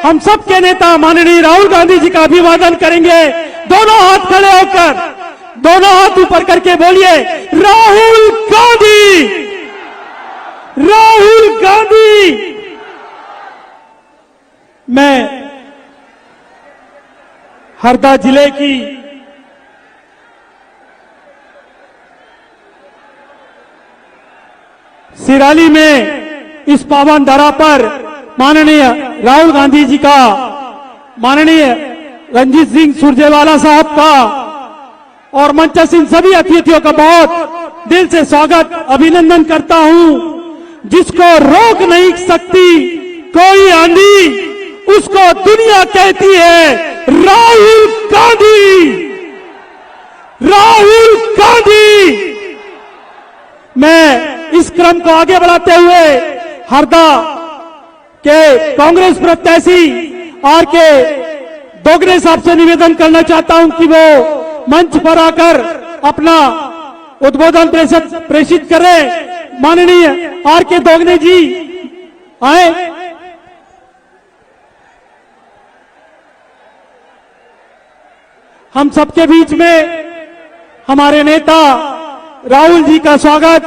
हम सबके नेता माननीय राहुल गांधी जी का अभिवादन करेंगे। दोनों हाथ खड़े होकर, दोनों हाथ ऊपर करके बोलिए राहुल गांधी, राहुल गांधी। मैं हरदा जिले की सिराली में इस पावन धरा पर माननीय राहुल गांधी जी का, माननीय रणजीत सिंह सुरजेवाला साहब का और मंचासीन सभी अतिथियों का बहुत दिल से स्वागत अभिनंदन करता हूं। जिसको रोक नहीं सकती कोई आंधी, उसको दुनिया कहती है राहुल गांधी, राहुल गांधी। मैं इस क्रम को आगे बढ़ाते हुए हरदा के कांग्रेस प्रत्याशी आर के दोगने साहब से निवेदन करना चाहता हूं कि वो मंच पर आकर अपना उद्बोधन प्रेषित करें। माननीय आर के दोगने जी आए। हम सबके बीच में हमारे नेता राहुल जी का स्वागत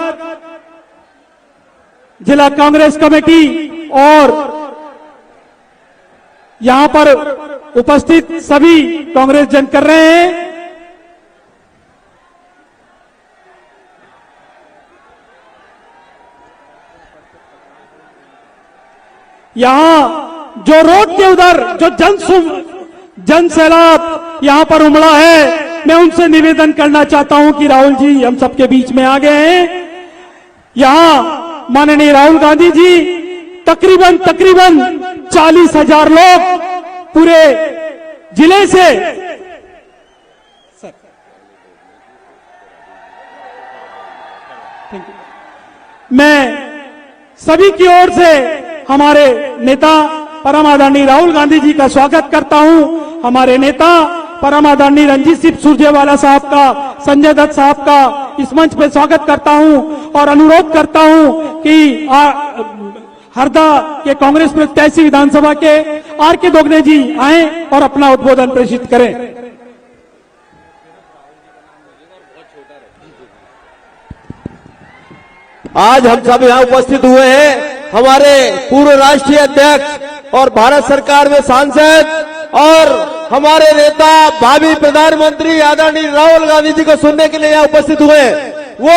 जिला कांग्रेस कमेटी और यहां पर उपस्थित सभी कांग्रेस जन कर रहे हैं। यहां जो रोड के उधर जो जन सैलाब यहां पर उमड़ा है, मैं उनसे निवेदन करना चाहता हूं कि राहुल जी हम सबके बीच में आ गए हैं। यहां माननीय राहुल गांधी जी तकरीबन 40,000 लोग पूरे जिले से मैं सभी की ओर से हमारे नेता परम आदरणीय राहुल गांधी जी का स्वागत करता हूं। हमारे नेता परम आदरणीय रणजीत सिंह सुरजेवाला साहब का, संजय दत्त साहब का इस मंच पे स्वागत करता हूं और अनुरोध करता हूं कि हरदा के कांग्रेस प्रत्याशी विधानसभा के आर के दोगने जी आए और अपना उद्बोधन प्रेषित करें। आज हम सब यहाँ उपस्थित हुए हैं हमारे पूर्व राष्ट्रीय अध्यक्ष और भारत सरकार में सांसद और हमारे नेता भावी प्रधानमंत्री आदरणीय राहुल गांधी जी को सुनने के लिए यहाँ उपस्थित हुए। वो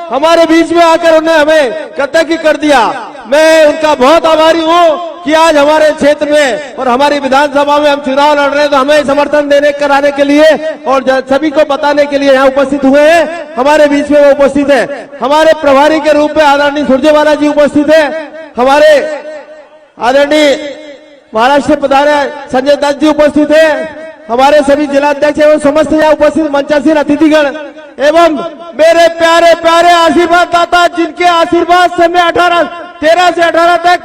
हमारे बीच में आकर उन्हें हमें कृतज्ञ कर दिया। मैं उनका बहुत आभारी हूँ कि आज हमारे क्षेत्र में और हमारी विधानसभा में हम चुनाव लड़ रहे हैं, तो हमें समर्थन देने कराने के लिए और सभी को बताने के लिए यहाँ उपस्थित हुए हैं। हमारे बीच में वो उपस्थित है। हमारे प्रभारी के रूप में आदरणीय सुरजेवाला जी उपस्थित है। हमारे आदरणीय महाराष्ट्र पधारे संजय दत्त जी उपस्थित है। हमारे सभी जिलाध्यक्ष एवं समस्त यहाँ उपस्थित मंचासीन अतिथिगण एवं मेरे प्यारे प्यारे आशीर्वाद दाता, जिनके आशीर्वाद से मैं 13 से 18 तक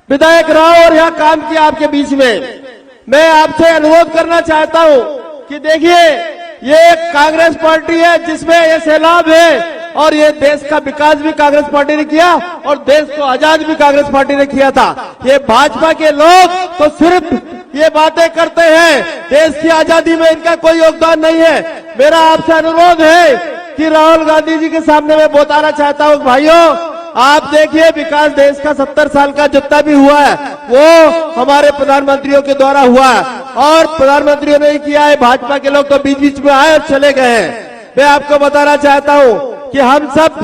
विधायक रहा और यहाँ काम किया आपके बीच में। मैं आपसे अनुरोध करना चाहता हूँ कि देखिए, ये कांग्रेस पार्टी है जिसमें ये सैलाब है और ये देश का विकास भी कांग्रेस पार्टी ने किया और देश को आजाद भी कांग्रेस पार्टी ने किया था। ये भाजपा के लोग तो सिर्फ ये बातें करते हैं, देश की आजादी में इनका कोई योगदान नहीं है। मेरा आपसे अनुरोध है कि राहुल गांधी जी के सामने मैं बताना चाहता हूँ, भाइयों आप देखिए, विकास देश का 70 साल का जितना भी हुआ है वो हमारे प्रधानमंत्रियों के द्वारा हुआ है और प्रधानमंत्रियों ने किया है। भाजपा के लोग तो बीच बीच में आए और चले गए हैं। मैं आपको बताना चाहता हूँ कि हम सब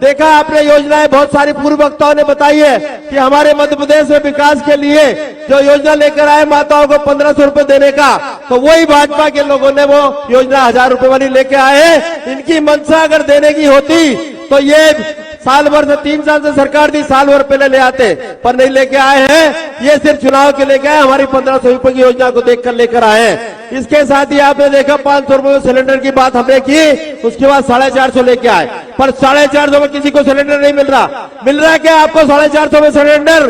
देखा आपने योजनाएं बहुत सारी पूर्व वक्ताओं ने बताई है कि हमारे मध्य प्रदेश में विकास के लिए जो योजना लेकर आए माताओं को 1500 रुपए देने का, तो वही भाजपा के लोगों ने वो योजना 1000 रुपए वाली लेके आए। इनकी मंशा अगर देने की होती तो ये साल भर से 3 साल से सरकार दी, साल भर पहले ले आते, पर नहीं लेके आए हैं। ये सिर्फ चुनाव के लेके आए, हमारी 1500 रुपए की योजना को देखकर लेकर आए हैं। इसके साथ ही आपने देखा 500 रुपए सिलेंडर की बात हमने की, उसके बाद 450 लेके आए, पर 450 में किसी को सिलेंडर नहीं मिल रहा। मिल रहा है क्या आपको 450 में सिलेंडर?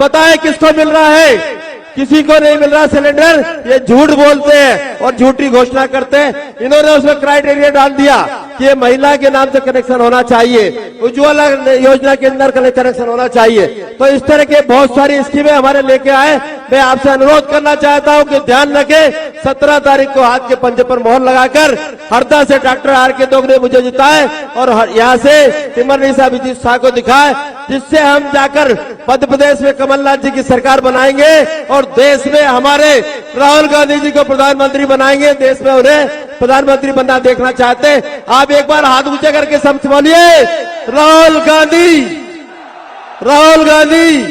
बताएं किसको मिल रहा है? किसी को नहीं मिल रहा सिलेंडर। ये झूठ बोलते हैं और झूठी घोषणा करते हैं। इन्होंने उसमें क्राइटेरिया डाल दिया कि ये महिला के नाम से कनेक्शन होना चाहिए, उज्ज्वला योजना के अंदर कनेक्शन होना चाहिए। तो इस तरह के बहुत सारी स्कीमें हमारे लेके आए। मैं आपसे अनुरोध करना चाहता हूं कि ध्यान रखें 17 तारीख को हाथ के पंजे पर मोहर लगाकर हरदा से डॉक्टर आर.के. दोगने मुझे जिताए और यहां से तिमरनीसा विजित शाह को दिखाए, जिससे हम जाकर मध्य प्रदेश में कमलनाथ जी की सरकार बनाएंगे और देश में हमारे राहुल गांधी जी को प्रधानमंत्री बनाएंगे। देश में उन्हें प्रधानमंत्री बनना देखना चाहते हैं। आप एक बार हाथ ऊंचे करके सब बोलिए, राहुल गांधी, राहुल गांधी,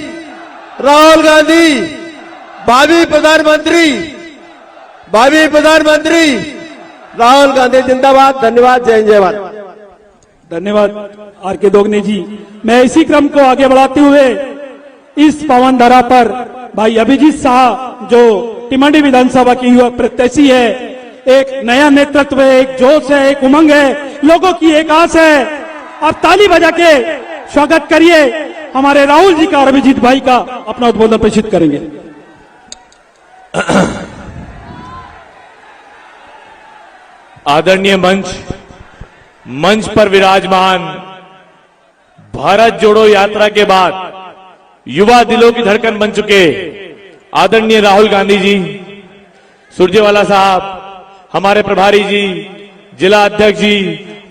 राहुल गांधी, भावी प्रधानमंत्री, भावी प्रधानमंत्री राहुल गांधी जिंदाबाद। धन्यवाद। जय जय भारत। धन्यवाद आर.के. दोगने जी। मैं इसी क्रम को आगे बढ़ाते हुए इस पावन धरा पर भाई अभिजीत शाह जो टिमंडी विधानसभा की युवा प्रत्याशी है, एक नया नेतृत्व है, एक जोश है, एक उमंग है, लोगों की एक आस है। आप ताली बजा के स्वागत करिए हमारे राहुल जी का और अभिजीत भाई का। अपना उद्बोधन प्रेषित करेंगे। आदरणीय मंच पर विराजमान भारत जोड़ो यात्रा के बाद युवा दिलों की धड़कन बन चुके आदरणीय राहुल गांधी जी, सुरजेवाला साहब, हमारे प्रभारी जी, जिला अध्यक्ष जी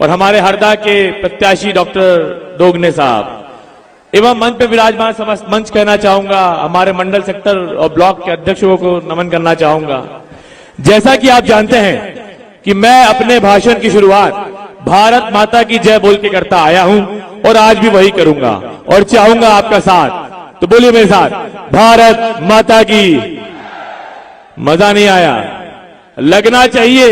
और हमारे हरदा के प्रत्याशी डॉक्टर दोगने साहब एवं मंच पे विराजमान समस्त मंच कहना चाहूंगा, हमारे मंडल सेक्टर और ब्लॉक के अध्यक्षों को नमन करना चाहूंगा। जैसा कि आप जानते हैं कि मैं अपने भाषण की शुरुआत भारत माता की जय बोल के करता आया हूं और आज भी वही करूंगा और चाहूंगा आपका साथ। तो बोलिए मेरे साथ, भारत माता की। मजा नहीं आया? लगना चाहिए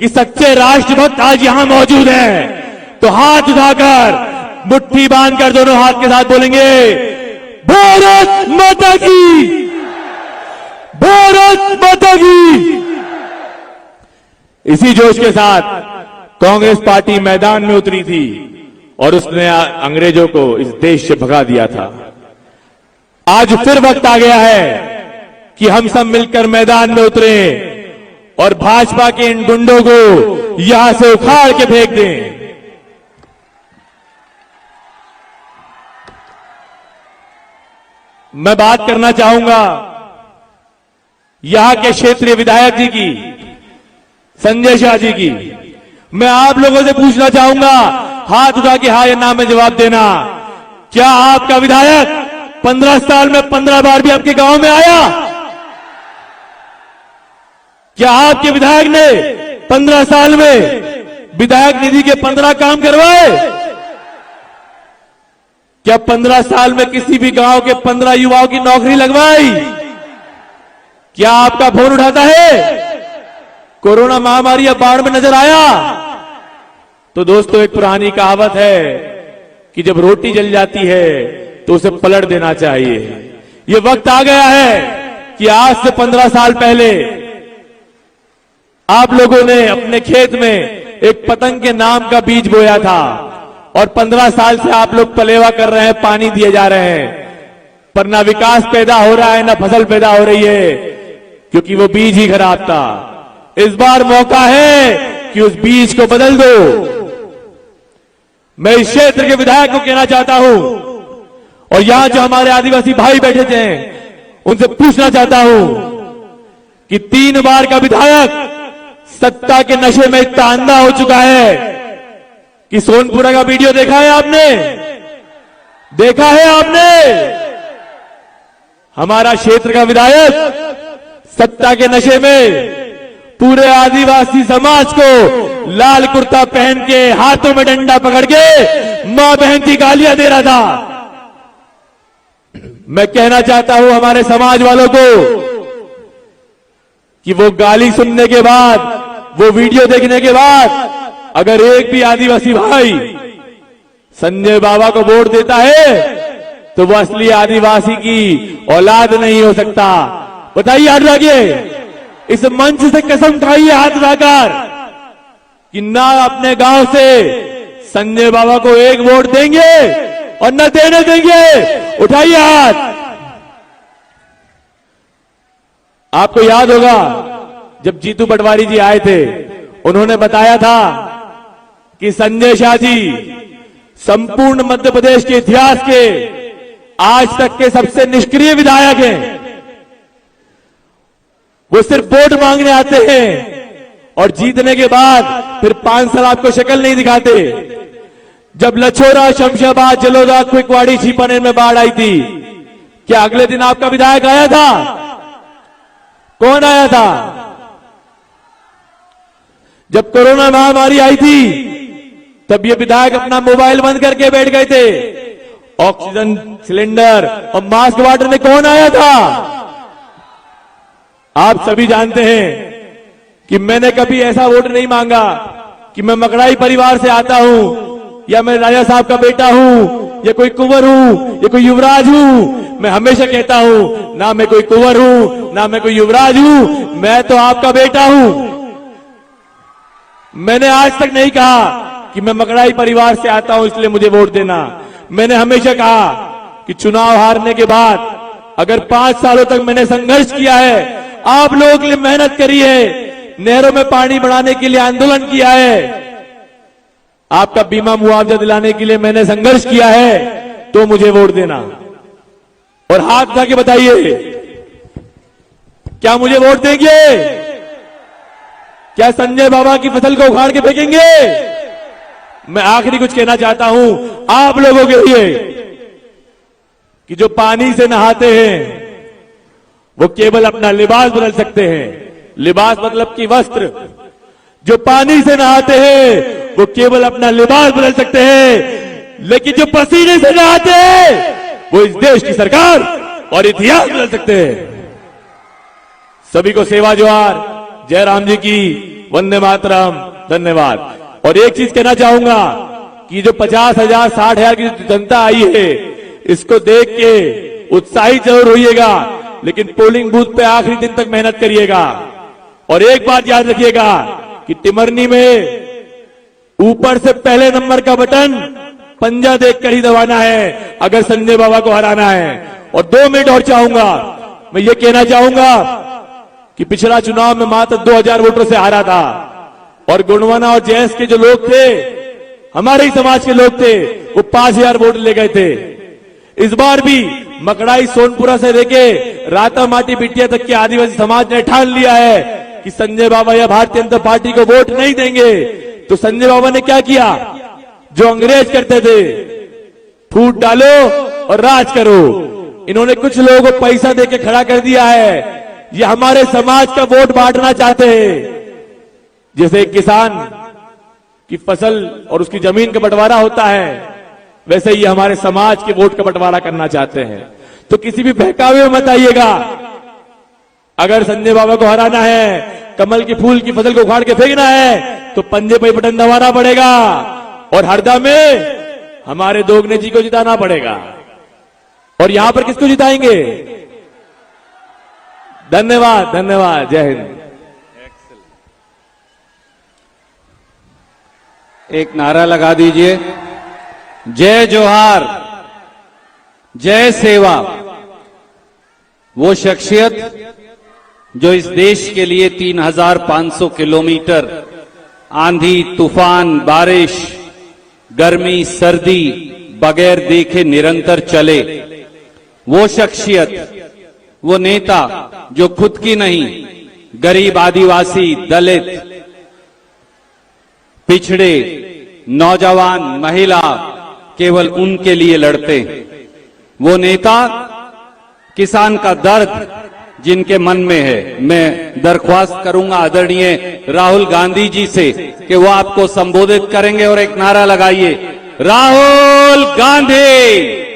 कि सच्चे राष्ट्रभक्त आज यहां मौजूद हैं। तो हाथ उठाकर मुट्ठी बांधकर दोनों हाथ के साथ बोलेंगे, भारत माता की, भारत माता की। इसी जोश के साथ कांग्रेस पार्टी मैदान में उतरी थी और उसने अंग्रेजों को इस देश से भगा दिया था। आज फिर वक्त आ गया है कि हम सब मिलकर मैदान में उतरे और भाजपा के इन गुंडों को यहां से उखाड़ के फेंक दें। मैं बात करना चाहूंगा यहां के क्षेत्रीय विधायक जी की, संजय शाह जी की। मैं आप लोगों से पूछना चाहूंगा, हाथ उठा के हाँ या ना में जवाब देना, क्या आपका विधायक 15 साल में 15 बार भी आपके गांव में आया? क्या आपके विधायक ने 15 साल में विधायक निधि के 15 काम करवाए? क्या 15 साल में किसी भी गांव के 15 युवाओं की नौकरी लगवाई? क्या आपका फोन उठाता है? कोरोना महामारी अब बाढ़ में नजर आया? तो दोस्तों, एक पुरानी कहावत है कि जब रोटी जल जाती है तो उसे पलट देना चाहिए। ये वक्त आ गया है कि आज से 15 साल पहले आप लोगों ने अपने खेत में एक पतंग के नाम का बीज बोया था और 15 साल से आप लोग पलेवा कर रहे हैं, पानी दिए जा रहे हैं, पर ना विकास पैदा हो रहा है, ना फसल पैदा हो रही है, क्योंकि वो बीज ही खराब था। इस बार मौका है कि उस बीज को बदल दो। मैं इस क्षेत्र के विधायक को कहना चाहता हूं और यहां जो हमारे आदिवासी भाई बैठे थे उनसे पूछना चाहता हूं कि 3 बार का विधायक सत्ता के नशे में इतना अंधा हो चुका है कि सोनपुरा का वीडियो देखा है आपने? देखा है आपने? हमारा क्षेत्र का विधायक सत्ता के नशे में पूरे आदिवासी समाज को लाल कुर्ता पहन के हाथों में डंडा पकड़ के मां बहन की गालियां दे रहा था। मैं कहना चाहता हूं हमारे समाज वालों को कि वो गाली सुनने के बाद, वो वीडियो देखने के बाद अगर एक भी आदिवासी भाई संजय बाबा को वोट देता है तो वो असली आदिवासी की औलाद नहीं हो सकता। बताइए, हाथ उठाइए, इस मंच से कसम खाइए हाथ उठाकर कि ना अपने गांव से संजय बाबा को एक वोट देंगे और न देने देंगे। उठाइए हाथ। आपको याद होगा जब जीतू पटवारी जी आए थे, उन्होंने बताया था कि संजय शाह जी संपूर्ण मध्य प्रदेश के इतिहास के आज तक के सबसे निष्क्रिय विधायक हैं। वो सिर्फ वोट मांगने आते हैं और जीतने के बाद फिर 5 साल आपको शक्ल नहीं दिखाते। जब लछोरा, शमशाबाद, जलोदा, क्विकवाड़ी, छिपानेर में बाढ़ आई थी, क्या अगले दिन आपका विधायक आया था? कौन आया था? जब कोरोना महामारी आई थी तब ये विधायक अपना मोबाइल बंद करके बैठ गए थे। ऑक्सीजन सिलेंडर और मास्क बांटने कौन आया था? आप सभी जानते हैं कि मैंने कभी ऐसा वोट नहीं मांगा कि मैं मकड़ाई परिवार से आता हूं, या मैं राजा साहब का बेटा हूं, या कोई कुंवर हूं, या कोई युवराज हूं। मैं हमेशा कहता हूं, ना मैं कोई कुंवर हूं, ना मैं कोई युवराज हूं, मैं तो आपका बेटा हूं। मैंने आज तक नहीं कहा कि मैं मकड़ाई परिवार से आता हूं इसलिए मुझे वोट देना। मैंने हमेशा कहा कि चुनाव हारने के बाद अगर 5 सालों तक मैंने संघर्ष किया है, आप लोगों के लिए मेहनत करी है, नहरों में पानी बढ़ाने के लिए आंदोलन किया है, आपका बीमा मुआवजा दिलाने के लिए मैंने संघर्ष किया है, तो मुझे वोट देना। और हाथ उठा के बताइए, क्या मुझे वोट देंगे? क्या संजय बाबा की फसल को उखाड़ के फेंकेंगे? मैं आखिरी कुछ कहना चाहता हूं आप लोगों के लिए कि जो पानी से नहाते हैं वो केवल अपना लिबास बदल सकते हैं। लिबास मतलब कि वस्त्र। जो पानी से नहाते हैं वो केवल अपना लिबास बदल सकते हैं, लेकिन जो पसीने से नहाते हैं वो इस देश की सरकार और इतिहास बदल सकते हैं। सभी को सेवा जोहार, जय राम जी की, वंदे मातरम, धन्यवाद। और एक चीज कहना चाहूंगा कि जो 50,000 60,000 की जनता आई है, इसको देख के उत्साहित जरूर होइएगा, लेकिन पोलिंग बूथ पे आखिरी दिन तक मेहनत करिएगा। और एक बात याद रखिएगा कि टिमरनी में ऊपर से पहले नंबर का बटन पंजा देखकर ही दबाना है अगर संजय बाबा को हराना है। और 2 मिनट और चाहूंगा, मैं ये कहना चाहूंगा कि पिछला चुनाव में मात्र 2000 वोटों से हारा था, और गुणवाना और जैस के जो लोग थे, हमारे ही समाज के लोग थे, वो 5000 वोट ले गए थे। इस बार भी मकड़ाई, सोनपुरा से लेके राता माटी बिटिया तक के आदिवासी समाज ने ठान लिया है कि संजय बाबा या भारतीय जनता पार्टी को वोट नहीं देंगे। तो संजय बाबा ने क्या किया? जो अंग्रेज करते थे, फूट डालो और राज करो, इन्होंने कुछ लोगों को पैसा देके खड़ा कर दिया है। ये हमारे समाज का वोट बांटना चाहते हैं। जैसे एक किसान की फसल और उसकी जमीन का बंटवारा होता है, वैसे ही हमारे समाज के वोट का बंटवारा करना चाहते हैं। तो किसी भी बहकावे में मत आइएगा। अगर संजय बाबा को हराना है, कमल की फूल की फसल को उखाड़ के फेंकना है, तो पंजे पे बटन दबाना पड़ेगा और हरदा में हमारे दोगने जी को जिताना पड़ेगा। और यहां पर किसको जिताएंगे? धन्यवाद, धन्यवाद, जय हिंद। एक नारा लगा दीजिए, जय जोहार, जय सेवा। वो शख्सियत जो इस देश के लिए 3500 किलोमीटर आंधी, तूफान, बारिश, गर्मी, सर्दी बगैर देखे निरंतर चले। वो शख्सियत, वो नेता जो खुद की नहीं, गरीब, आदिवासी, दलित, पिछड़े, नौजवान, महिला, केवल उनके लिए लड़ते। वो नेता किसान का दर्द जिनके मन में है। मैं दरख्वास्त करूंगा आदरणीय राहुल गांधी जी से कि वो आपको संबोधित करेंगे, और एक नारा लगाइए, राहुल गांधी,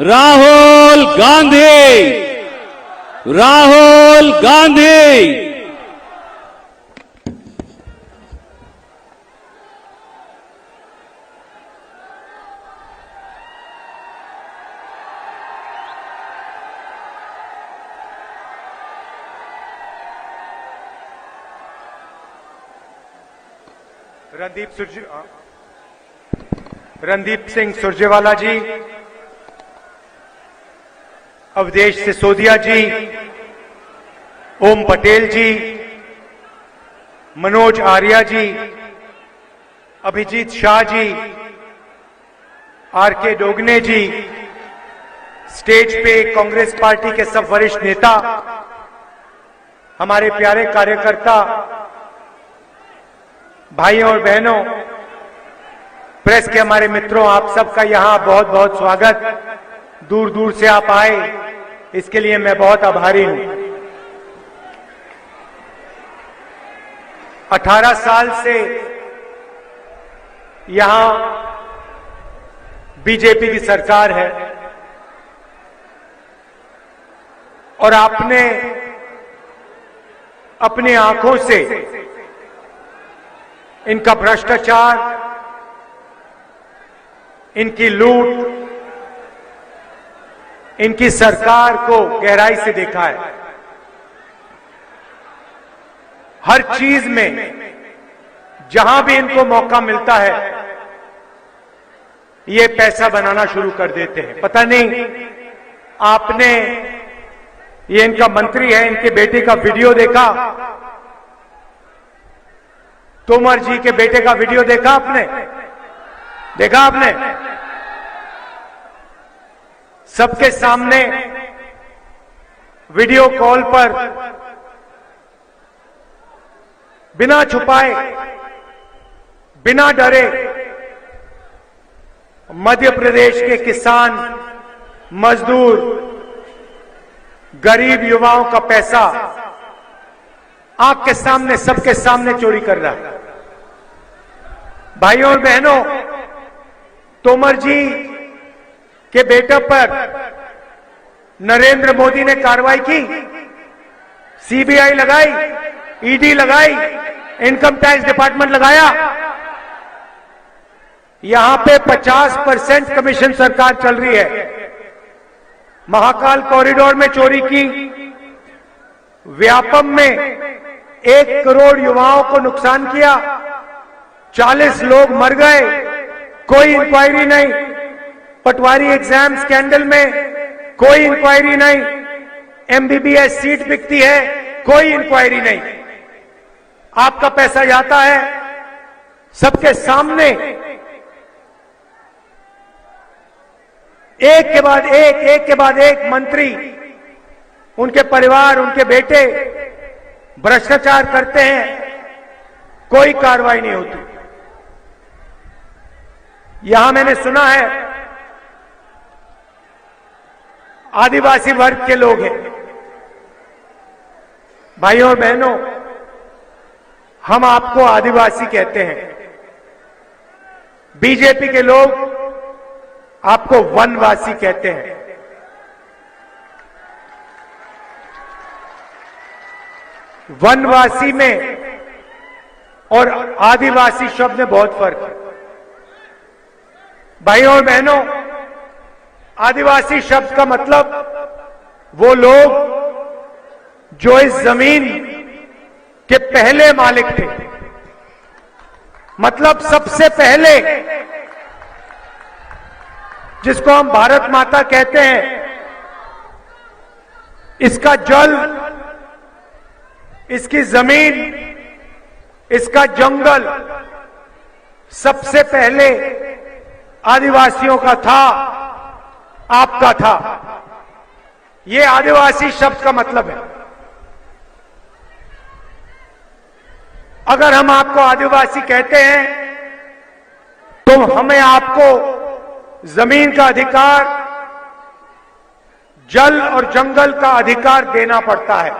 राहुल गांधी, राहुल गांधी। रणदीप सिंह सुरजेवाला जी, अवधेश सिसोदिया जी, ओम पटेल जी, मनोज आर्या जी, अभिजीत शाह जी, आर.के. डोगने जी, स्टेज पे कांग्रेस पार्टी के सब वरिष्ठ नेता, हमारे प्यारे कार्यकर्ता भाइयों और बहनों, प्रेस के हमारे मित्रों, आप सबका यहां बहुत बहुत स्वागत। दूर दूर से आप आए, इसके लिए मैं बहुत आभारी हूं। 18 साल से यहां बीजेपी की सरकार है और आपने अपनी आंखों से इनका भ्रष्टाचार, इनकी लूट, इनकी सरकार को गहराई से देखा है। हर चीज में जहां भी इनको मौका मिलता है ये पैसा बनाना शुरू कर देते हैं। पता नहीं आपने, ये इनका मंत्री है, इनके बेटे का वीडियो देखा? तोमर जी के बेटे का वीडियो देखा आपने? देखा आपने? सबके सामने वीडियो कॉल पर बिना छुपाए, बिना डरे मध्य प्रदेश के किसान, मजदूर, गरीब युवाओं का पैसा आंख के सामने, सबके सामने चोरी कर रहा है। भाइयों और बहनों, तोमर जी के बेटे पर नरेंद्र मोदी ने कार्रवाई की, सीबीआई लगाई, ईडी लगाई, इनकम टैक्स डिपार्टमेंट लगाया। यहां पे 50% कमीशन सरकार चल रही है। महाकाल कॉरिडोर में चोरी की, व्यापम में 1 करोड़ युवाओं को नुकसान किया, 40 लोग मर गए, कोई इंक्वायरी नहीं। पटवारी एग्जाम स्कैंडल में कोई इंक्वायरी नहीं। एमबीबीएस सीट बिकती है, कोई इंक्वायरी नहीं। आपका पैसा जाता है सबके सामने, एक के बाद एक, एक के बाद एक मंत्री, उनके परिवार, उनके बेटे भ्रष्टाचार करते हैं, कोई कार्रवाई नहीं होती। यहां मैंने सुना है आदिवासी वर्ग के लोग हैं। भाइयों और बहनों, हम आपको आदिवासी कहते हैं, बीजेपी के लोग आपको वनवासी कहते हैं। वनवासी में और आदिवासी शब्द में बहुत फर्क है। भाइयों और बहनों, आदिवासी शब्द का मतलब वो लोग जो इस जमीन के पहले मालिक थे, मतलब सबसे पहले, जिसको हम भारत माता कहते हैं। इसका जल, इसकी जमीन, इसका जंगल सबसे पहले आदिवासियों का था, आपका था। ये आदिवासी शब्द का मतलब है। अगर हम आपको आदिवासी कहते हैं तो हमें आपको जमीन का अधिकार, जल और जंगल का अधिकार देना पड़ता है।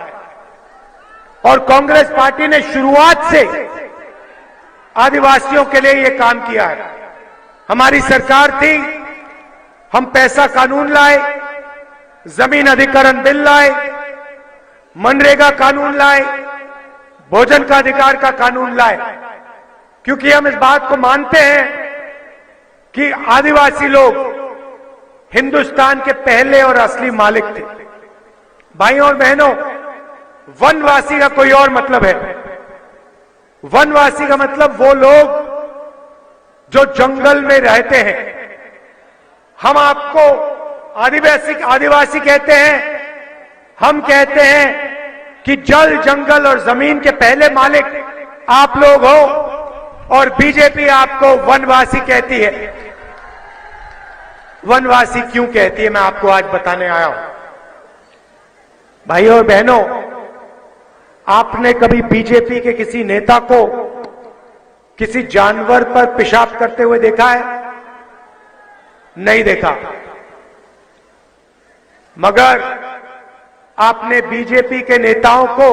और कांग्रेस पार्टी ने शुरुआत से आदिवासियों के लिए यह काम किया है। हमारी सरकार थी, हम पैसा कानून लाए, जमीन अधिकरण बिल लाए, मनरेगा कानून लाए, भोजन का अधिकार का कानून लाए, क्योंकि हम इस बात को मानते हैं कि आदिवासी लोग हिंदुस्तान के पहले और असली मालिक थे। भाइयों और बहनों, वनवासी का कोई और मतलब है। वनवासी का मतलब वो लोग जो जंगल में रहते हैं। हम आपको आदिवासी कहते हैं। हम कहते हैं कि जल, जंगल और जमीन के पहले मालिक आप लोग हो, और बीजेपी आपको वनवासी कहती है। वनवासी क्यों कहती है, मैं आपको आज बताने आया हूं। भाइयों और बहनों, आपने कभी बीजेपी के किसी नेता को किसी जानवर पर पेशाब करते हुए देखा है? नहीं देखा। मगर आपने बीजेपी के नेताओं को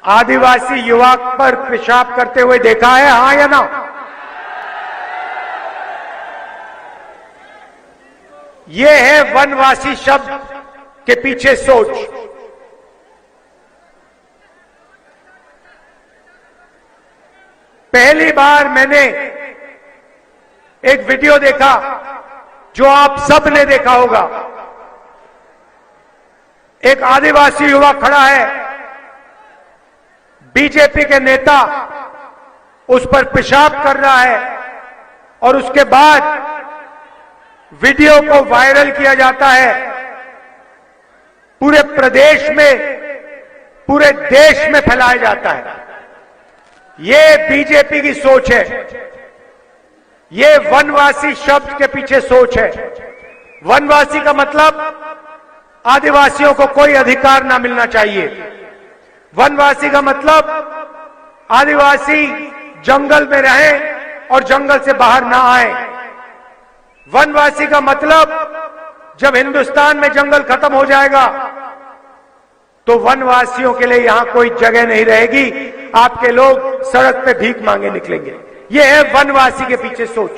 आदिवासी युवक पर पेशाब करते हुए देखा है, हां या ना? यह है वनवासी शब्द के पीछे सोच। पहली बार मैंने एक वीडियो देखा जो आप सब ने देखा होगा। एक आदिवासी युवक खड़ा है, बीजेपी के नेता उस पर पेशाब कर रहा है और उसके बाद वीडियो को वायरल किया जाता है। पूरे प्रदेश में, पूरे देश में फैलाया जाता है। ये बीजेपी की सोच है। ये वनवासी शब्द के पीछे सोच है। वनवासी का मतलब आदिवासियों को कोई अधिकार ना मिलना चाहिए। वनवासी का मतलब आदिवासी जंगल में रहें और जंगल से बाहर ना आए। वनवासी का मतलब जब हिंदुस्तान में जंगल खत्म हो जाएगा तो वनवासियों के लिए यहां कोई जगह नहीं रहेगी। आपके लोग सड़क पे भीख मांगे निकलेंगे। यह है वनवासी के पीछे सोच।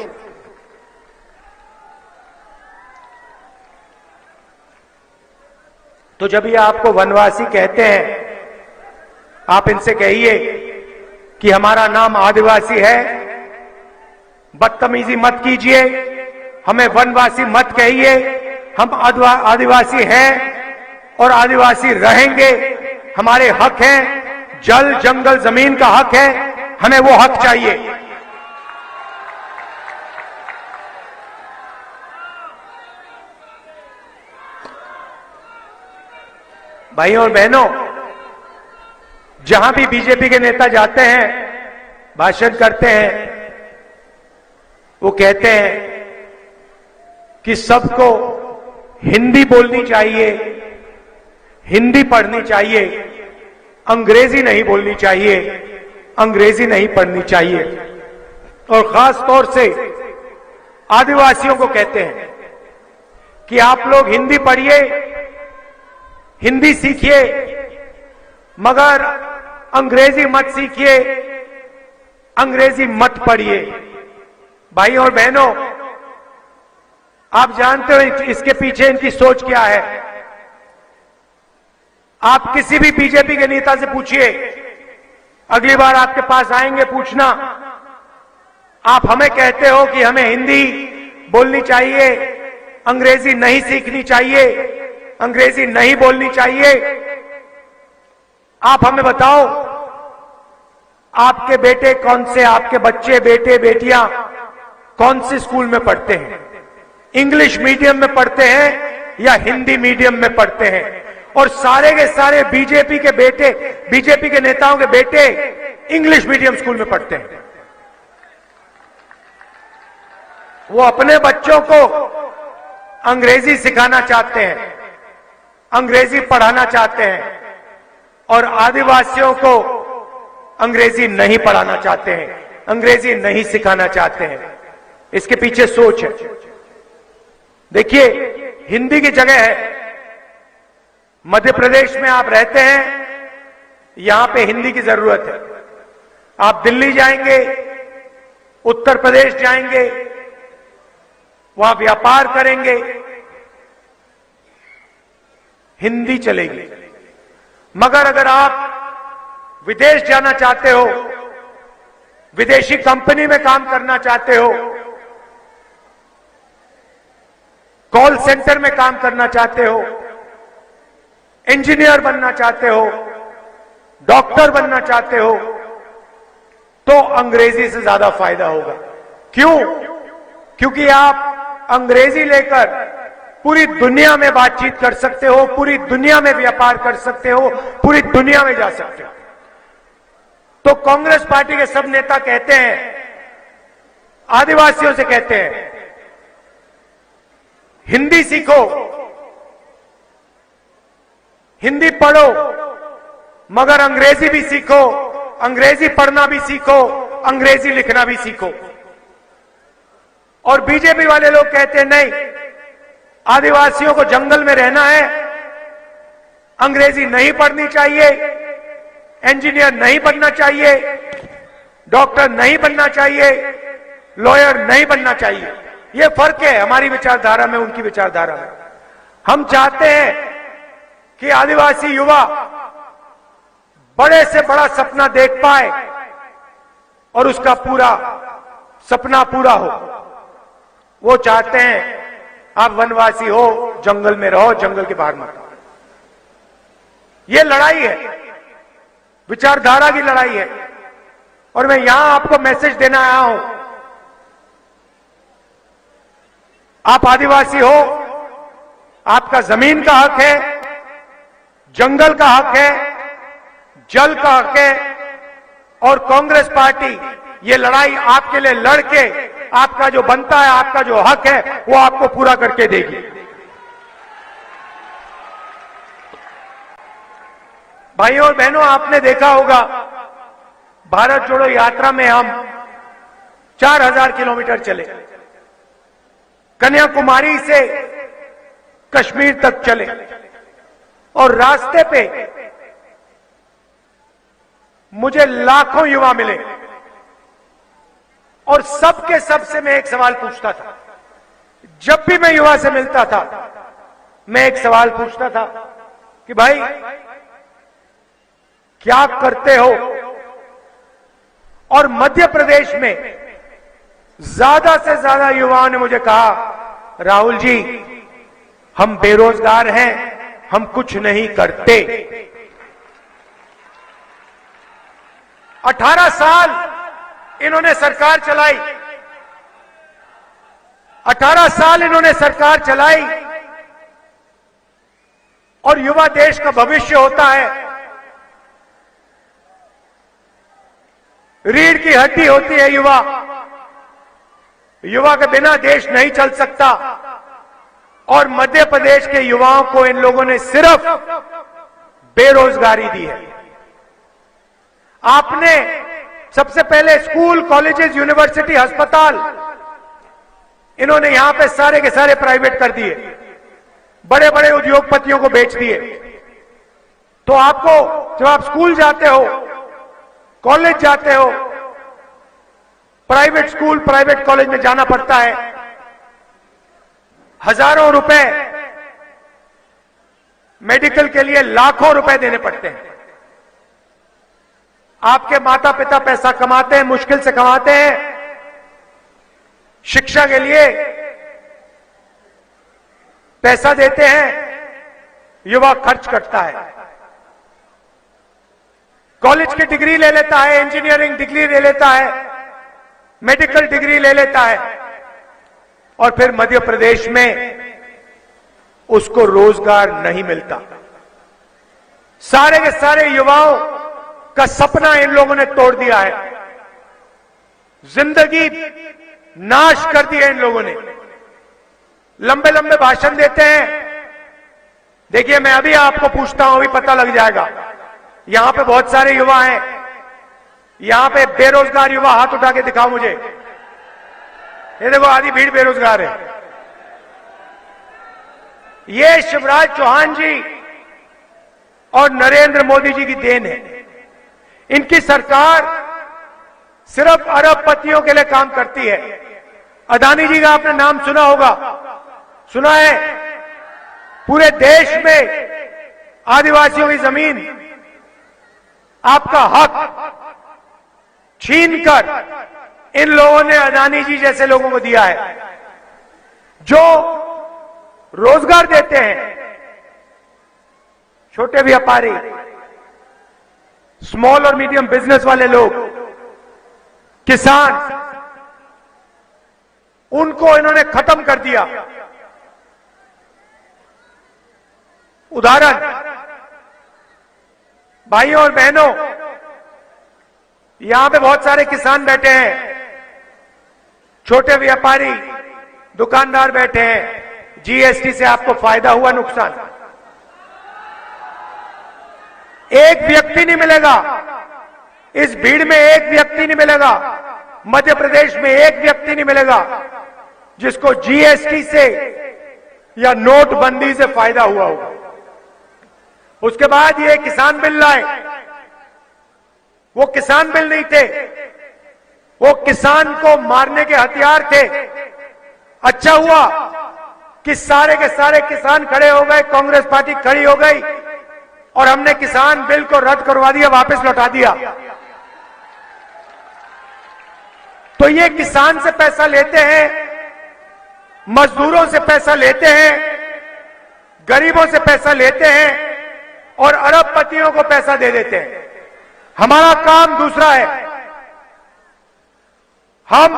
तो जब ये आपको वनवासी कहते हैं, आप इनसे कहिए कि हमारा नाम आदिवासी है, बदतमीजी मत कीजिए, हमें वनवासी मत कहिए। हम आदिवासी हैं और आदिवासी रहेंगे। हमारे हक हैं, जल जंगल जमीन का हक है, हमें वो हक चाहिए। भाइयों और बहनों, जहां भी बीजेपी के नेता जाते हैं, भाषण करते हैं, वो कहते हैं कि सबको हिंदी बोलनी चाहिए, हिंदी पढ़नी चाहिए, अंग्रेजी नहीं बोलनी चाहिए, अंग्रेजी नहीं पढ़नी चाहिए। और खास तौर से आदिवासियों को कहते हैं कि आप लोग हिंदी पढ़िए, हिंदी सीखिए, मगर अंग्रेजी मत सीखिए, अंग्रेजी मत पढ़िए। भाइयों और बहनों, आप जानते हो इसके पीछे इनकी सोच क्या है। आप किसी भी बीजेपी के नेता से पूछिए, अगली बार आपके पास आएंगे पूछना, आप हमें कहते हो कि हमें हिंदी बोलनी चाहिए, अंग्रेजी नहीं सीखनी चाहिए, अंग्रेजी नहीं बोलनी चाहिए। आप हमें बताओ, आपके बेटे कौन से, आपके बच्चे, बेटे बेटियां कौन से स्कूल में पढ़ते हैं? इंग्लिश मीडियम में पढ़ते हैं या हिंदी मीडियम में पढ़ते हैं? और सारे के सारे बीजेपी के बेटे, बीजेपी के नेताओं के बेटे इंग्लिश मीडियम स्कूल में पढ़ते हैं। वो अपने बच्चों को अंग्रेजी सिखाना चाहते हैं, अंग्रेजी पढ़ाना चाहते हैं, और आदिवासियों को अंग्रेजी नहीं पढ़ाना चाहते हैं, अंग्रेजी नहीं सिखाना चाहते हैं। इसके पीछे सोच है। देखिए, हिंदी की जगह है, मध्य प्रदेश में आप रहते हैं, यहां पे हिंदी की जरूरत है। आप दिल्ली जाएंगे, उत्तर प्रदेश जाएंगे, वहां व्यापार करेंगे, हिंदी चलेगी। मगर अगर आप विदेश जाना चाहते हो, विदेशी कंपनी में काम करना चाहते हो, कॉल सेंटर में काम करना चाहते हो, इंजीनियर बनना चाहते हो, डॉक्टर बनना चाहते हो, तो अंग्रेजी से ज्यादा फायदा होगा। क्यों? क्योंकि आप अंग्रेजी लेकर पूरी दुनिया में बातचीत कर सकते हो, पूरी दुनिया में व्यापार कर सकते हो, पूरी दुनिया में जा सकते हो। तो कांग्रेस पार्टी के सब नेता कहते हैं, आदिवासियों से कहते हैं, हिंदी सीखो, हिंदी पढ़ो, मगर अंग्रेजी भी सीखो, अंग्रेजी पढ़ना भी सीखो, अंग्रेजी लिखना भी सीखो। और बीजेपी वाले लोग कहते हैं नहीं, आदिवासियों को जंगल में रहना है, अंग्रेजी नहीं पढ़नी चाहिए, इंजीनियर नहीं बनना चाहिए, डॉक्टर नहीं बनना चाहिए, लॉयर नहीं बनना चाहिए। यह फर्क है हमारी विचारधारा में, उनकी विचारधारा में। हम चाहते हैं कि आदिवासी युवा बड़े से बड़ा सपना देख पाए और उसका पूरा सपना पूरा हो। वो चाहते हैं आप वनवासी हो, जंगल में रहो, जंगल के बाहर मत आओ। ये लड़ाई है, विचारधारा की लड़ाई है। और मैं यहां आपको मैसेज देना आया हूं, आप आदिवासी हो, आपका जमीन का हक है, जंगल का हक है, जल का हक है। और कांग्रेस पार्टी ये लड़ाई आपके लिए लड़के आपका जो बनता है, आपका जो हक है, वो आपको पूरा करके देगी। भाइयों और बहनों, आपने देखा होगा भारत जोड़ो यात्रा में हम 4000 किलोमीटर चले, कन्याकुमारी से कश्मीर तक चले, और रास्ते पे मुझे लाखों युवा मिले, और सबके सबसे मैं एक सवाल पूछता था। जब भी मैं युवा से मिलता था, मैं एक सवाल पूछता था कि भाई क्या करते हो? और मध्य प्रदेश में ज्यादा से ज्यादा युवाओं ने मुझे कहा, राहुल जी हम बेरोजगार हैं, हम कुछ नहीं करते। 18 साल इन्होंने सरकार चलाई, 18 साल इन्होंने सरकार चलाई, और युवा देश का भविष्य होता है, रीढ़ की हड्डी होती है युवा। युवा के बिना देश नहीं चल सकता। और मध्य प्रदेश के युवाओं को इन लोगों ने सिर्फ बेरोजगारी दी है। आपने सबसे पहले स्कूल, कॉलेजेस, यूनिवर्सिटी, अस्पताल, इन्होंने यहां पे सारे के सारे प्राइवेट कर दिए, बड़े बड़े उद्योगपतियों को बेच दिए। तो आपको जब आप स्कूल जाते हो, कॉलेज जाते हो, प्राइवेट स्कूल, प्राइवेट कॉलेज में जाना पड़ता है, हजारों रुपए, मेडिकल के लिए लाखों रुपए देने पड़ते हैं। आपके माता पिता पैसा कमाते हैं, मुश्किल से कमाते हैं, शिक्षा के लिए पैसा देते हैं, युवा खर्च करता है, कॉलेज की डिग्री ले लेता है, इंजीनियरिंग डिग्री ले लेता है, मेडिकल डिग्री ले लेता है, और फिर मध्य प्रदेश में उसको रोजगार नहीं मिलता। सारे के सारे युवाओं का सपना इन लोगों ने तोड़ दिया है, जिंदगी नाश कर दी है इन लोगों ने। लंबे लंबे भाषण देते हैं। देखिए, मैं अभी आपको पूछता हूं, अभी पता लग जाएगा। यहां पे बहुत सारे युवा हैं, यहां पे बेरोजगार युवा, हाथ उठा के दिखाओ मुझे। ये देखो, आधी भीड़ बेरोजगार है। ये शिवराज चौहान जी और नरेंद्र मोदी जी की देन है। इनकी सरकार सिर्फ अरबपतियों के लिए काम करती है। अदानी जी का आपने नाम सुना होगा, सुना है? पूरे देश में आदिवासियों की जमीन, आपका हक छीनकर इन लोगों ने अदानी जी जैसे लोगों को दिया है, जो रोजगार देते हैं। छोटे व्यापारी, स्मॉल और मीडियम बिजनेस वाले लोग, किसान, उनको इन्होंने खत्म कर दिया। उदाहरण, भाइयों और बहनों, यहां पे बहुत सारे किसान बैठे हैं, छोटे व्यापारी, दुकानदार बैठे हैं। जीएसटी से आपको फायदा हुआ, नुकसान? एक व्यक्ति नहीं मिलेगा, इस भीड़ में एक व्यक्ति नहीं मिलेगा, मध्य प्रदेश में एक व्यक्ति नहीं मिलेगा जिसको जीएसटी से या नोटबंदी से फायदा हुआ होगा। उसके बाद ये किसान बिल लाए, वो किसान बिल नहीं थे, वो किसान को मारने के हथियार थे। अच्छा हुआ कि सारे के सारे किसान खड़े हो गए, कांग्रेस पार्टी खड़ी हो गई और हमने किसान बिल को रद्द करवा दिया, वापस लौटा दिया। तो ये किसान से पैसा लेते हैं, मजदूरों से पैसा लेते हैं, गरीबों से पैसा लेते हैं और अरबपतियों को पैसा दे देते हैं। हमारा काम दूसरा है। हम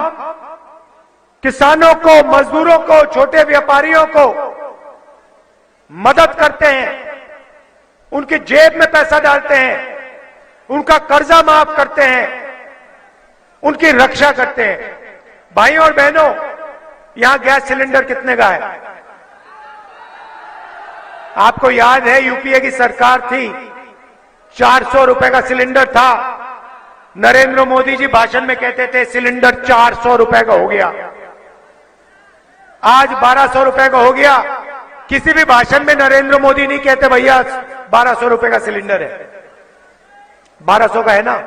किसानों को, मजदूरों को, छोटे व्यापारियों को मदद करते हैं, उनकी जेब में पैसा डालते हैं, उनका कर्जा माफ करते हैं, उनकी रक्षा करते हैं। भाइयों और बहनों, यहां गैस सिलेंडर कितने का है? आपको याद है यूपीए की सरकार थी, 400 रुपए का सिलेंडर था। नरेंद्र मोदी जी भाषण में कहते थे सिलेंडर 400 रुपए का हो गया, आज 1200 रुपए का हो गया। किसी भी भाषण में नरेंद्र मोदी नहीं कहते भैया 1200 रुपए का सिलेंडर है, 1200 का है ना।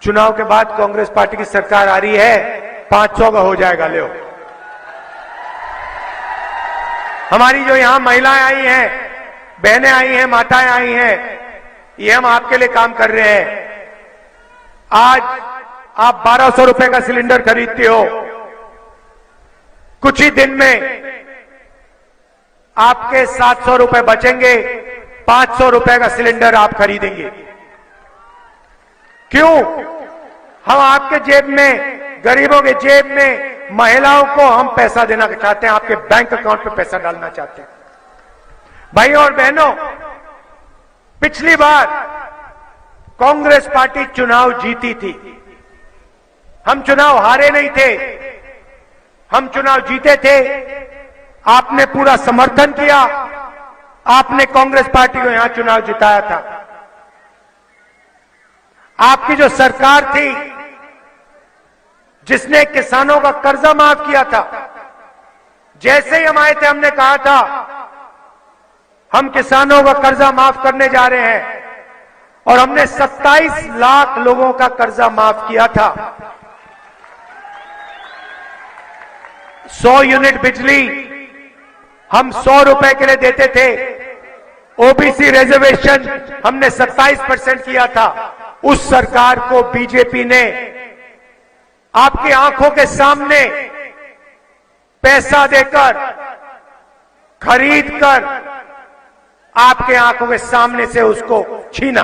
चुनाव के बाद कांग्रेस पार्टी की सरकार आ रही है, 500 का हो जाएगा। ले हमारी जो यहां महिलाएं आई हैं, बहनें आई हैं, माताएं आई हैं, ये हम आपके लिए काम कर रहे हैं। आज आप 1200 रुपए का सिलेंडर खरीदते हो, कुछ ही दिन में आपके 700 रुपए बचेंगे, 500 रुपए का सिलेंडर आप खरीदेंगे। क्यों? हम आपके जेब में, गरीबों के जेब में, महिलाओं को हम पैसा देना चाहते हैं, आपके बैंक अकाउंट पे पैसा डालना चाहते हैं। भाइयों और बहनों, पिछली बार कांग्रेस पार्टी चुनाव जीती थी, हम चुनाव हारे नहीं थे, हम चुनाव जीते थे। आपने पूरा समर्थन किया, आपने कांग्रेस पार्टी को यहां चुनाव जिताया था। आपकी जो सरकार थी जिसने किसानों का कर्जा माफ किया था, जैसे ही हम आए थे हमने कहा था हम किसानों का कर्जा माफ करने जा रहे हैं और हमने 27 लाख लोगों का कर्जा माफ किया था। 100 यूनिट बिजली हम 100 रुपए के लिए देते थे, ओबीसी रिजर्वेशन हमने 27% किया था। उस सरकार को बीजेपी ने आपकी आंखों के सामने पैसा देकर, खरीद कर, आपके आंखों के सामने से उसको छीना।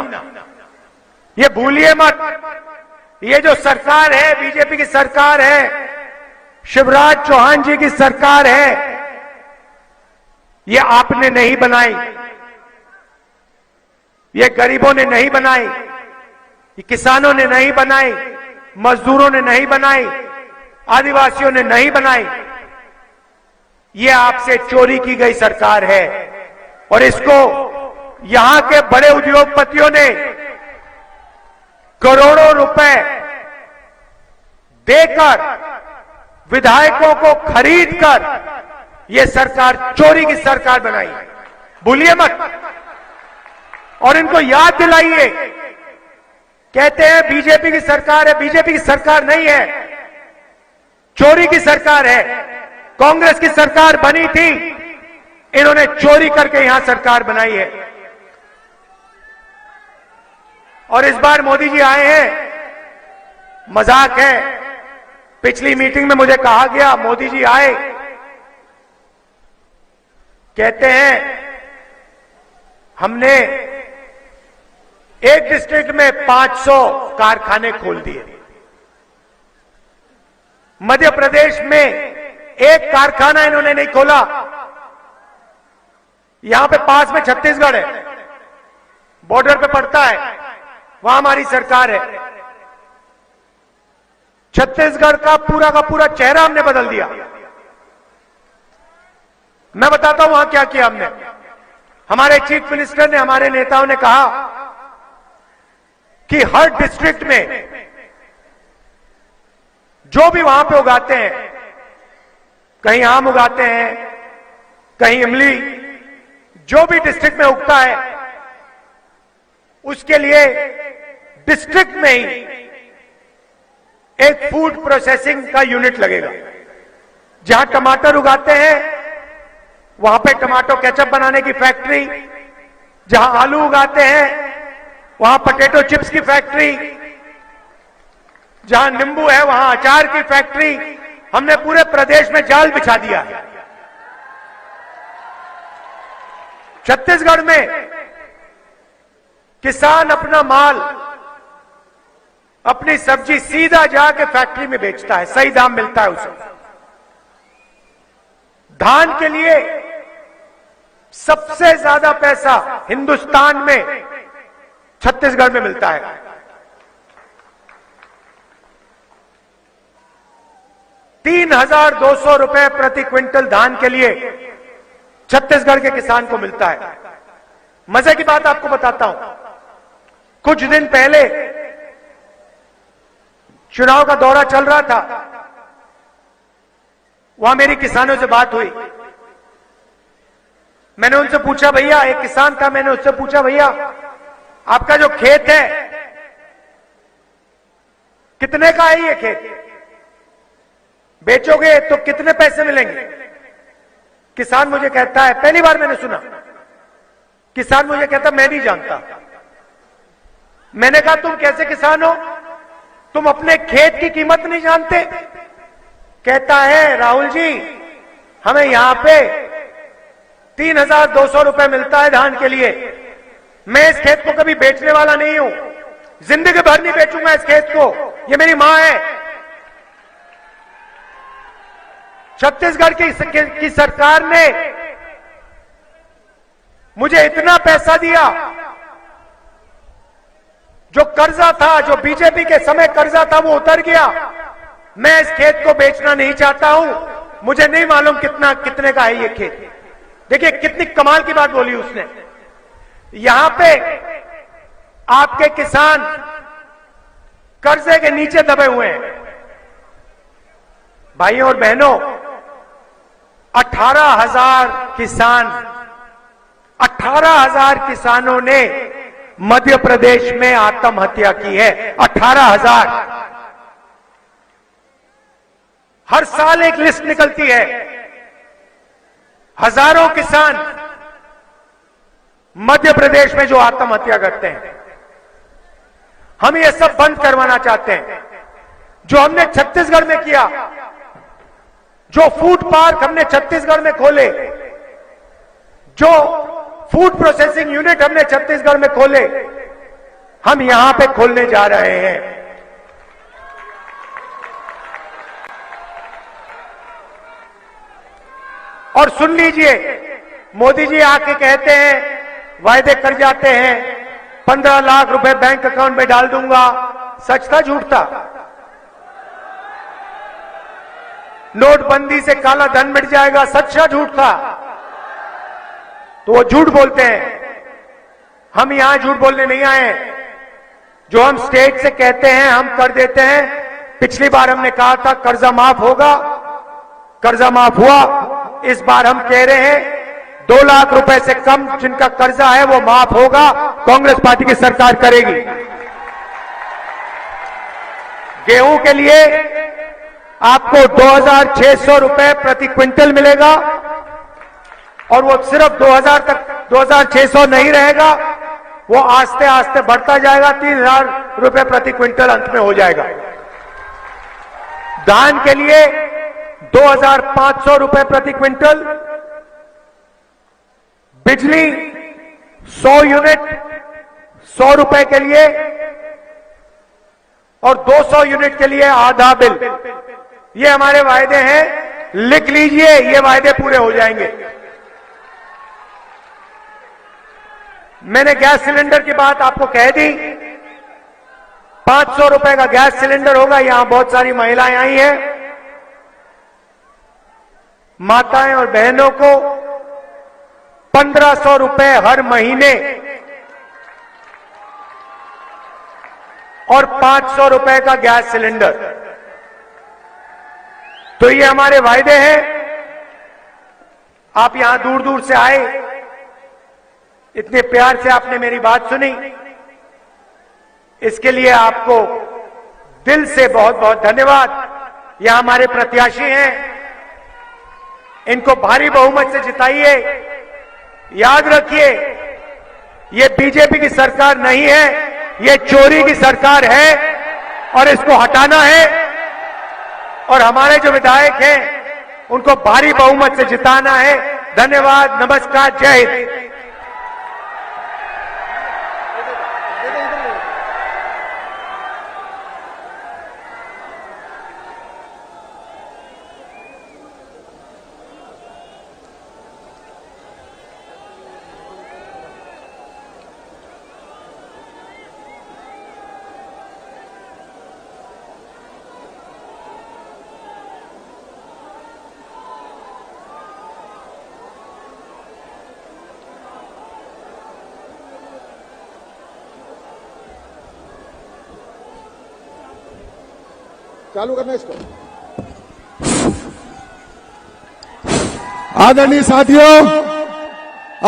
ये भूलिए मत, ये जो सरकार है, बीजेपी की सरकार है, शिवराज चौहान जी की सरकार है, ये आपने नहीं बनाई, ये गरीबों ने नहीं बनाई, ये किसानों ने नहीं बनाई, मजदूरों ने नहीं बनाई, आदिवासियों ने नहीं बनाई। ये आपसे चोरी की गई सरकार है और इसको यहां के बड़े उद्योगपतियों ने करोड़ों रुपए देकर, विधायकों को खरीदकर ये सरकार चोरी की सरकार बनाई। भूलिए मत और इनको याद दिलाइए। कहते हैं बीजेपी की सरकार है, बीजेपी की सरकार नहीं है, चोरी की सरकार है। कांग्रेस की सरकार बनी थी, इन्होंने चोरी करके यहां सरकार बनाई है। और इस बार मोदी जी आए हैं, मजाक है। पिछली मीटिंग में मुझे कहा गया मोदी जी आए, कहते हैं हमने एक डिस्ट्रिक्ट में 500 कारखाने खोल दिए, मध्य प्रदेश में एक कारखाना इन्होंने नहीं खोला। यहां पे पास में छत्तीसगढ़ है, बॉर्डर पे पड़ता है, वहां हमारी सरकार है। छत्तीसगढ़ का पूरा चेहरा हमने बदल दिया। मैं बताता हूं वहां क्या किया हमने। हमारे चीफ मिनिस्टर ने, हमारे नेताओं ने कहा कि हर डिस्ट्रिक्ट में जो भी वहां पे उगाते हैं, कहीं आम उगाते हैं, कहीं इमली, जो भी डिस्ट्रिक्ट में उगता है, उसके लिए डिस्ट्रिक्ट में ही एक फूड प्रोसेसिंग का यूनिट लगेगा। जहां टमाटर उगाते हैं वहां पे टमाटो केचप बनाने की फैक्ट्री, जहां आलू उगाते हैं वहां पोटैटो चिप्स की फैक्ट्री, जहां नींबू है वहां अचार की फैक्ट्री, हमने पूरे प्रदेश में जाल बिछा दिया है। छत्तीसगढ़ में किसान अपना माल, अपनी सब्जी सीधा जाके फैक्ट्री में बेचता है, सही दाम मिलता है उसे। धान के लिए सबसे ज्यादा पैसा हिंदुस्तान में छत्तीसगढ़ में मिलता है। ₹3,200 प्रति क्विंटल धान के लिए छत्तीसगढ़ के किसान को मिलता है। मजे की बात आपको बताता हूं, कुछ दिन पहले चुनाव का दौरा चल रहा था, वहां मेरी किसानों से बात हुई। मैंने उनसे पूछा, भैया, एक किसान था, मैंने उससे पूछा, भैया आपका जो खेत है कितने का है ये खेत? बेचोगे तो कितने पैसे मिलेंगे? किसान मुझे कहता है, पहली बार मैंने सुना, किसान मुझे कहता मैं नहीं जानता। मैंने कहा तुम कैसे किसान हो, तुम अपने खेत की कीमत नहीं जानते? कहता है, राहुल जी हमें यहां पे ₹3,200 मिलता है धान के लिए। मैं इस खेत को कभी बेचने वाला नहीं हूं, जिंदगी भर नहीं बेचूंगा इस खेत को, ये मेरी मां है। छत्तीसगढ़ की सरकार ने मुझे इतना पैसा दिया, जो कर्जा था, जो बीजेपी के समय कर्जा था, वो उतर गया। मैं इस खेत को बेचना नहीं चाहता हूं, मुझे नहीं मालूम कितने का है ये खेत। देखिए कितनी कमाल की बात बोली उसने। यहां पे आपके किसान कर्जे के नीचे दबे हुए हैं। भाइयों और बहनों, 18,000 किसानों ने मध्य प्रदेश में आत्महत्या की है। 18,000। हर साल एक लिस्ट निकलती है, हजारों किसान मध्य प्रदेश में जो आत्महत्या करते हैं। हम ये सब बंद करवाना चाहते हैं। जो हमने छत्तीसगढ़ में किया, जो फूड पार्क हमने छत्तीसगढ़ में खोले, जो फूड प्रोसेसिंग यूनिट हमने छत्तीसगढ़ में खोले, हम यहां पे खोलने जा रहे हैं। और सुन लीजिए, मोदी जी आके कहते हैं, वायदे कर जाते हैं, 15 लाख रुपए बैंक अकाउंट में डाल दूंगा। सच था झूठ था? नोटबंदी से काला धन मिट जाएगा, सच था झूठ था? तो वो झूठ बोलते हैं। हम यहां झूठ बोलने नहीं आए हैं। जो हम स्टेट से कहते हैं हम कर देते हैं। पिछली बार हमने कहा था कर्जा माफ होगा, कर्जा माफ हुआ। इस बार हम कह रहे हैं 2 लाख रुपए से कम जिनका कर्जा है वो माफ होगा, कांग्रेस पार्टी की सरकार करेगी। गेहूं के लिए आपको 2,600 रुपए प्रति क्विंटल मिलेगा, और वो सिर्फ 2,000 तक, 2,600 नहीं रहेगा, वो आस्ते आस्ते बढ़ता जाएगा, 3,000 रुपए प्रति क्विंटल अंत में हो जाएगा। धान के लिए 2,500 रुपए प्रति क्विंटल, बिजली 100 यूनिट 100 रुपए के लिए, और 200 यूनिट के लिए आधा बिल। ये हमारे वायदे हैं, लिख लीजिए, ये वायदे पूरे हो जाएंगे। मैंने गैस सिलेंडर की बात आपको कह दी। 500 रुपए का गैस सिलेंडर होगा। यहां बहुत सारी महिलाएं आई हैं। माताएं और बहनों को 1500 रुपए हर महीने और 500 रुपए का गैस सिलेंडर। तो ये हमारे वायदे हैं। आप यहां दूर दूर से आए, इतने प्यार से आपने मेरी बात सुनी, इसके लिए आपको दिल से बहुत बहुत धन्यवाद। यह हमारे प्रत्याशी हैं, इनको भारी बहुमत से जिताइए। याद रखिए, ये बीजेपी की सरकार नहीं है, ये चोरी की सरकार है और इसको हटाना है। और हमारे जो विधायक हैं उनको भारी बहुमत से जिताना है। धन्यवाद, नमस्कार, जय हिंद। चालू करना इसको। आदरणीय साथियों,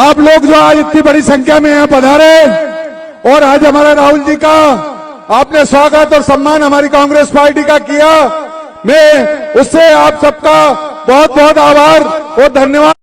आप लोग जो आज इतनी बड़ी संख्या में यहां पधारे और आज हमारे राहुल जी का आपने स्वागत और सम्मान हमारी कांग्रेस पार्टी का किया, मैं उससे आप सबका बहुत बहुत आभार और धन्यवाद।